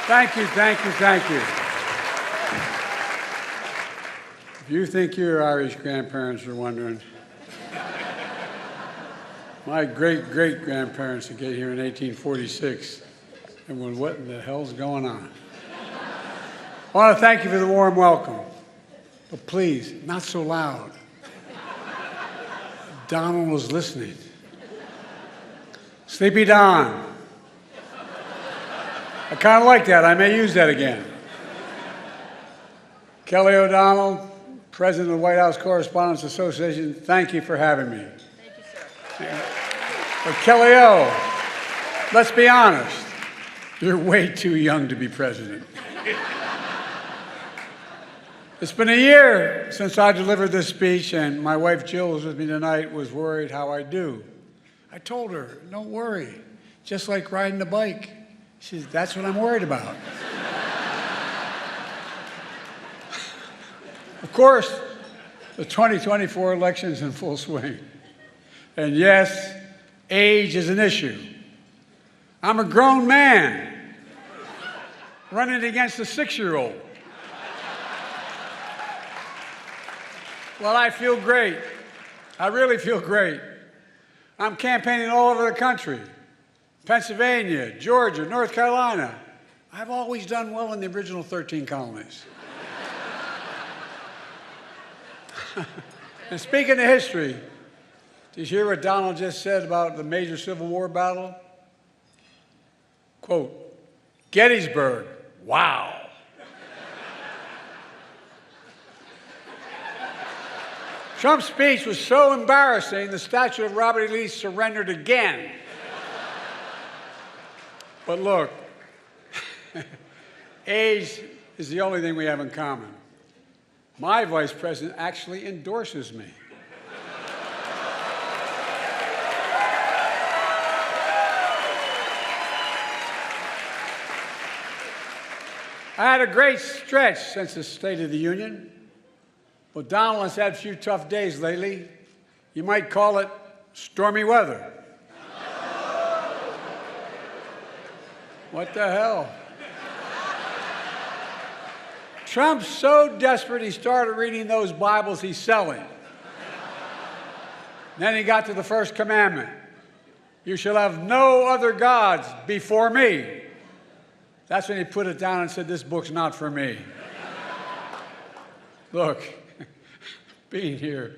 Thank you, thank you, thank you. If you think your Irish grandparents are wondering, my great-great-grandparents that came here in 1846 and went, what in the hell's going on? I want to thank you for the warm welcome, but please, not so loud. Donald was listening. Sleepy Don. I kind of like that. I may use that again. Kelly O'Donnell, President of the White House Correspondents Association, thank you for having me. Thank you, sir. But Kelly O, let's be honest, you're way too young to be president. It's been a year since I delivered this speech, and my wife Jill, who's with me tonight, was worried how I do. I told her, don't worry, just like riding a bike. She said, that's what I'm worried about. Of course, the 2024 election's in full swing. And yes, age is an issue. I'm a grown man running against a 6-year-old. Well, I feel great. I really feel great. I'm campaigning all over the country. Pennsylvania, Georgia, North Carolina. I've always done well in the original 13 colonies. And speaking of history, did you hear what Donald just said about the major Civil War battle? Quote, Gettysburg, wow. Trump's speech was so embarrassing, the statue of Robert E. Lee surrendered again. But look, age is the only thing we have in common. My vice president actually endorses me. I had a great stretch since the State of the Union, but Donald has had a few tough days lately. You might call it stormy weather. What the hell? Trump's so desperate he started reading those Bibles he's selling. Then he got to the first commandment. You shall have no other gods before me. That's when he put it down and said, this book's not for me. Look, being here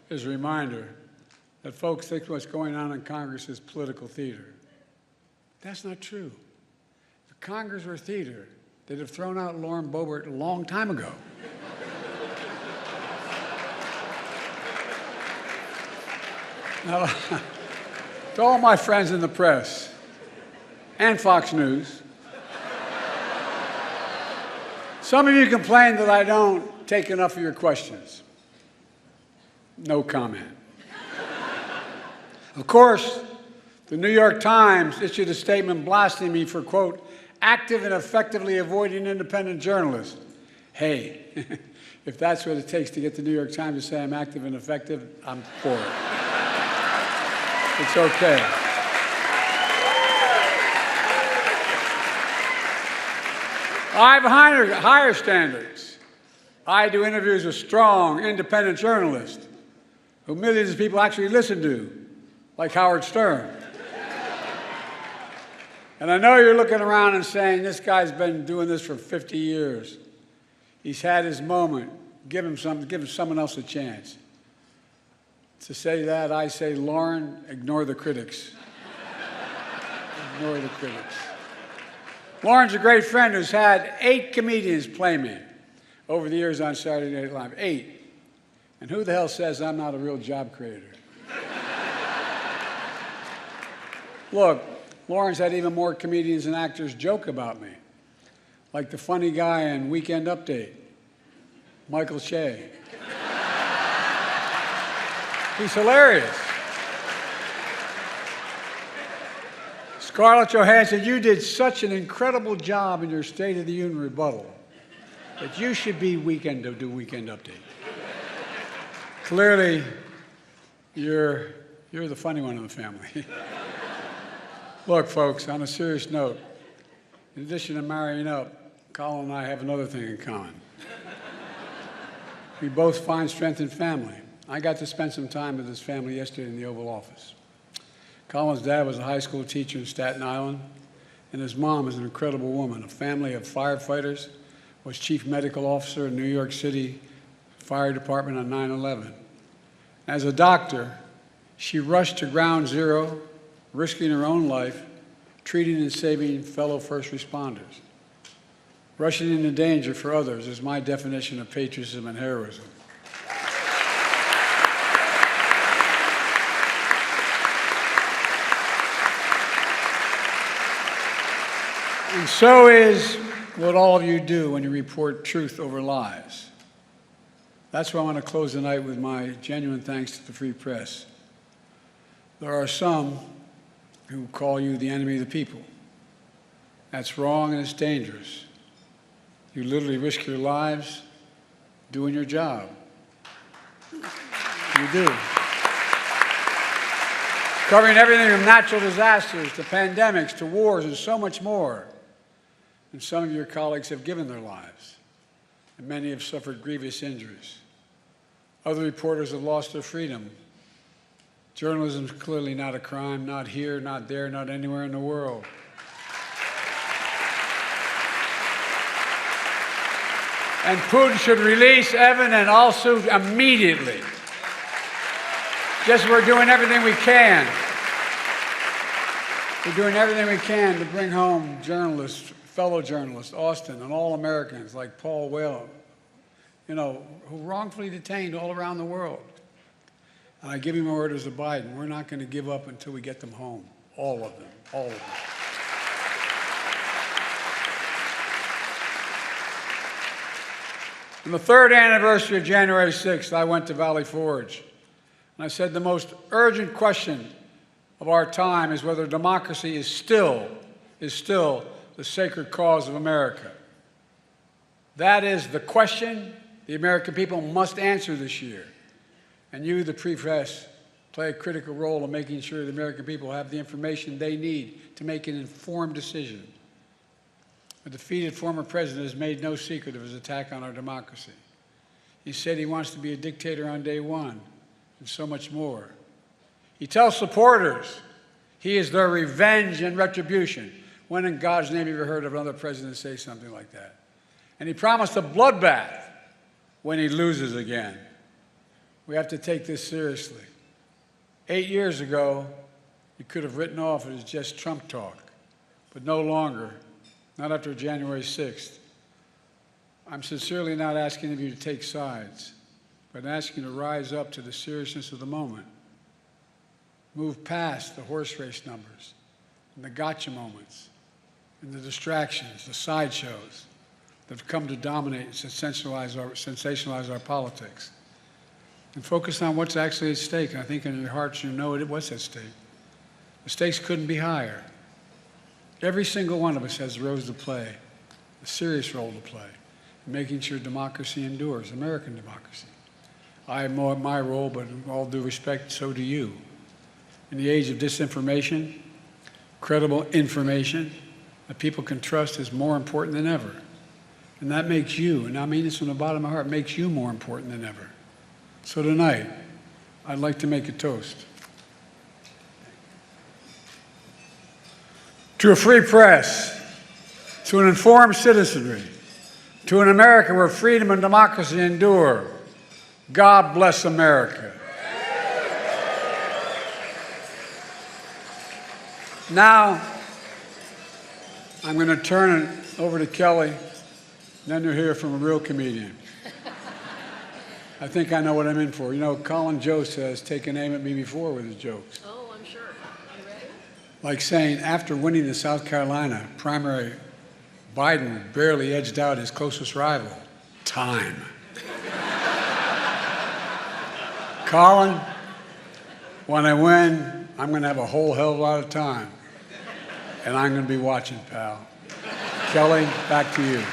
is a reminder that folks think what's going on in Congress is political theater. That's not true. If Congress were theater, they'd have thrown out Lauren Boebert a long time ago. Now, to all my friends in the press and Fox News, some of you complain that I don't take enough of your questions. No comment. Of course, the New York Times issued a statement blasting me for, quote, active and effectively avoiding independent journalists. Hey, if that's what it takes to get the New York Times to say I'm active and effective, I'm for it. It's okay. I have higher standards. I do interviews with strong, independent journalists who millions of people actually listen to, like Howard Stern. And I know you're looking around and saying, this guy's been doing this for 50 years. He's had his moment. Give him someone else a chance. To say that, I say, Lauren, ignore the critics. Ignore the critics. Lauren's a great friend who's had 8 comedians play me over the years on Saturday Night Live. 8. And who the hell says I'm not a real job creator? Look, Lauren's had even more comedians and actors joke about me, like the funny guy in Weekend Update, Michael Shea. He's hilarious. Scarlett Johansson, you did such an incredible job in your State of the Union rebuttal that you should be do Weekend Update. Clearly, you're the funny one in the family. Look, folks, on a serious note, In addition to marrying up, Colin and I have another thing in common. We both find strength in family. I got to spend some time with his family yesterday in the Oval Office. Colin's dad was a high school teacher in Staten Island, and his mom is an incredible woman, a family of firefighters, was chief medical officer in New York City Fire Department on 9/11. As a doctor, she rushed to ground zero, risking her own life, treating and saving fellow first responders. Rushing into danger for others is my definition of patriotism and heroism. And so is what all of you do when you report truth over lies. That's why I want to close the night with my genuine thanks to the free press. There are some who call you the enemy of the people. That's wrong and it's dangerous. You literally risk your lives doing your job. You do. Covering everything from natural disasters to pandemics to wars and so much more. And some of your colleagues have given their lives, and many have suffered grievous injuries. Other reporters have lost their freedom. Journalism is clearly not a crime, not here, not there, not anywhere in the world. And Putin should release Evan and Al-Sood immediately. Just we're doing everything we can. We're doing everything we can to bring home journalists, fellow journalists, Austin, and all Americans like Paul Whelan, who wrongfully detained all around the world. And I give you my orders to Biden. We're not going to give up until we get them home. All of them. All of them. On the third anniversary of January 6th, I went to Valley Forge. And I said the most urgent question of our time is whether democracy is still the sacred cause of America. That is the question the American people must answer this year. And you, the free press, play a critical role in making sure the American people have the information they need to make an informed decision. A defeated former president has made no secret of his attack on our democracy. He said he wants to be a dictator on day one, and so much more. He tells supporters he is their revenge and retribution. When in God's name have you ever heard of another president say something like that? And he promised a bloodbath when he loses again. We have to take this seriously. 8 years ago, you could have written off it as just Trump talk, but no longer, not after January 6th. I'm sincerely not asking of you to take sides, but asking you to rise up to the seriousness of the moment. Move past the horse race numbers and the gotcha moments and the distractions, the sideshows that have come to dominate and sensationalize our politics. And focus on what's actually at stake. And I think in your hearts you know what's at stake. The stakes couldn't be higher. Every single one of us has a role to play, a serious role to play, in making sure democracy endures, American democracy. I have my role, but with all due respect, so do you. In the age of disinformation, credible information that people can trust is more important than ever. And that makes you, and I mean this from the bottom of my heart, makes you more important than ever. So tonight, I'd like to make a toast. To a free press, to an informed citizenry, to an America where freedom and democracy endure. God bless America. Now, I'm going to turn it over to Kelly, and then you'll hear from a real comedian. I think I know what I'm in for. You know, Colin Jost has taken aim at me before with his jokes. Oh, I'm sure. You ready? Like saying, after winning the South Carolina primary, Biden barely edged out his closest rival. Time. Colin, when I win, I'm going to have a whole hell of a lot of time. And I'm going to be watching, pal. Kelly, back to you.